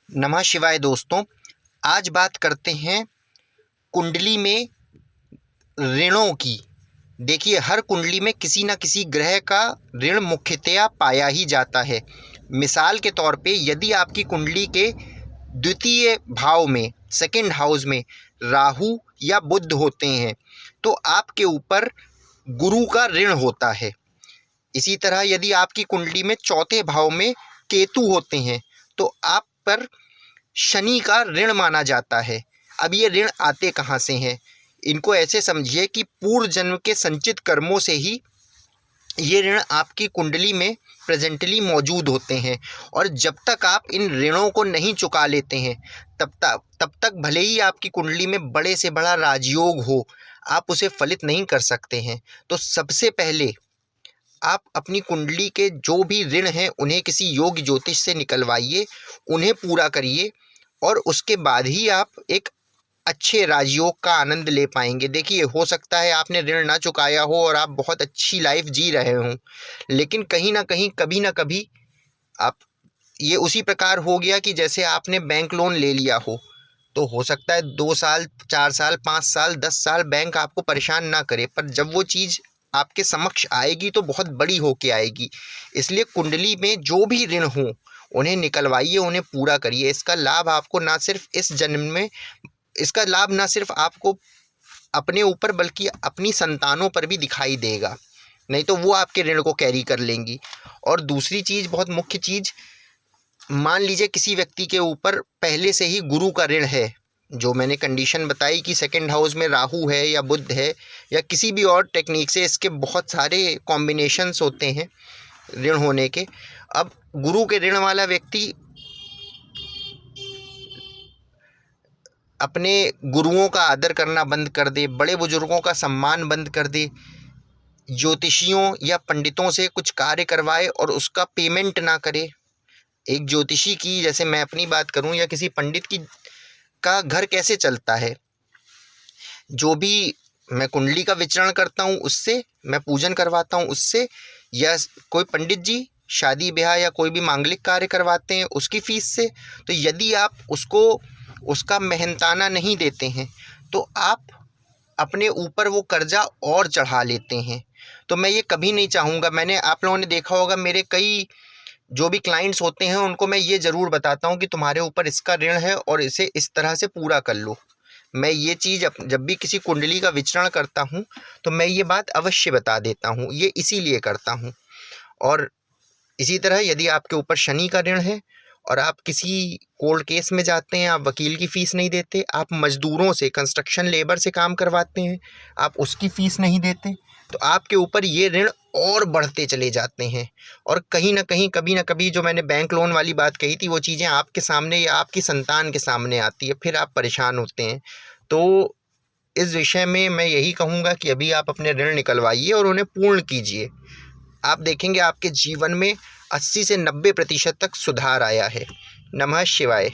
नमः शिवाय दोस्तों। आज बात करते हैं कुंडली में ऋणों की। देखिए, हर कुंडली में किसी न किसी ग्रह का ऋण मुख्यतया पाया ही जाता है। मिसाल के तौर पे यदि आपकी कुंडली के द्वितीय भाव में, सेकंड हाउस में राहु या बुध होते हैं तो आपके ऊपर गुरु का ऋण होता है। इसी तरह यदि आपकी कुंडली में चौथे भाव में केतु होते हैं तो आप पर शनि का ऋण माना जाता है। अब ये ऋण आते कहाँ से हैं? इनको ऐसे समझिए कि पूर्व जन्म के संचित कर्मों से ही ये ऋण आपकी कुंडली में प्रेजेंटली मौजूद होते हैं, और जब तक आप इन ऋणों को नहीं चुका लेते हैं तब तक भले ही आपकी कुंडली में बड़े से बड़ा राजयोग हो, आप उसे फलित नहीं कर सकते हैं। तो सबसे पहले आप अपनी कुंडली के जो भी ऋण हैं उन्हें किसी योग्य ज्योतिष से निकलवाइए, उन्हें पूरा करिए, और उसके बाद ही आप एक अच्छे राजयोग का आनंद ले पाएंगे। देखिए, हो सकता है आपने ऋण ना चुकाया हो और आप बहुत अच्छी लाइफ जी रहे हों, लेकिन कहीं ना कहीं कभी ना कभी आप ये उसी प्रकार हो गया कि जैसे आपने बैंक लोन ले लिया हो, तो हो सकता है 2 साल, 4 साल, 5 साल, 10 साल बैंक आपको परेशान ना करे, पर जब वो चीज़ आपके समक्ष आएगी तो बहुत बड़ी होके आएगी। इसलिए कुंडली में जो भी ऋण हो उन्हें निकलवाइए, उन्हें पूरा करिए। इसका लाभ आपको ना सिर्फ इस जन्म में, इसका लाभ ना सिर्फ आपको अपने ऊपर बल्कि अपनी संतानों पर भी दिखाई देगा, नहीं तो वो आपके ऋण को कैरी कर लेंगी। और दूसरी चीज़, बहुत मुख्य चीज़, मान लीजिए किसी व्यक्ति के ऊपर पहले से ही गुरु का ऋण है, जो मैंने कंडीशन बताई कि सेकंड हाउस में राहु है या बुध है या किसी भी और टेक्निक से, इसके बहुत सारे कॉम्बिनेशंस होते हैं ऋण होने के। अब गुरु के ऋण वाला व्यक्ति अपने गुरुओं का आदर करना बंद कर दे, बड़े बुजुर्गों का सम्मान बंद कर दे, ज्योतिषियों या पंडितों से कुछ कार्य करवाए और उसका पेमेंट ना करे। एक ज्योतिषी की, जैसे मैं अपनी बात करूं, या किसी पंडित की का घर कैसे चलता है, जो भी मैं कुंडली का विचरण करता हूं उससे, मैं पूजन करवाता हूं उससे, या कोई पंडित जी शादी ब्याह या कोई भी मांगलिक कार्य करवाते हैं उसकी फीस से। तो यदि आप उसको उसका मेहनताना नहीं देते हैं तो आप अपने ऊपर वो कर्जा और चढ़ा लेते हैं। तो मैं ये कभी नहीं चाहूँगा। मैंने, आप लोगों ने देखा होगा, मेरे कई जो भी क्लाइंट्स होते हैं उनको मैं ये ज़रूर बताता हूँ कि तुम्हारे ऊपर इसका ऋण है और इसे इस तरह से पूरा कर लो। मैं ये चीज़ जब भी किसी कुंडली का विचरण करता हूँ तो मैं ये बात अवश्य बता देता हूँ, ये इसीलिए करता हूँ। और इसी तरह यदि आपके ऊपर शनि का ऋण है और आप किसी कोर्ट केस में जाते हैं, आप वकील की फ़ीस नहीं देते, आप मज़दूरों से, कंस्ट्रक्शन लेबर से काम करवाते हैं, आप उसकी फ़ीस नहीं देते, तो आपके ऊपर ये ऋण और बढ़ते चले जाते हैं। और कहीं ना कहीं, कभी ना कभी, जो मैंने बैंक लोन वाली बात कही थी, वो चीज़ें आपके सामने या आपकी संतान के सामने आती है, फिर आप परेशान होते हैं। तो इस विषय में मैं यही कहूँगा कि अभी आप अपने ऋण निकलवाइए और उन्हें पूर्ण कीजिए। आप देखेंगे आपके जीवन में 80 से 90% तक सुधार आया है। नमः शिवाय।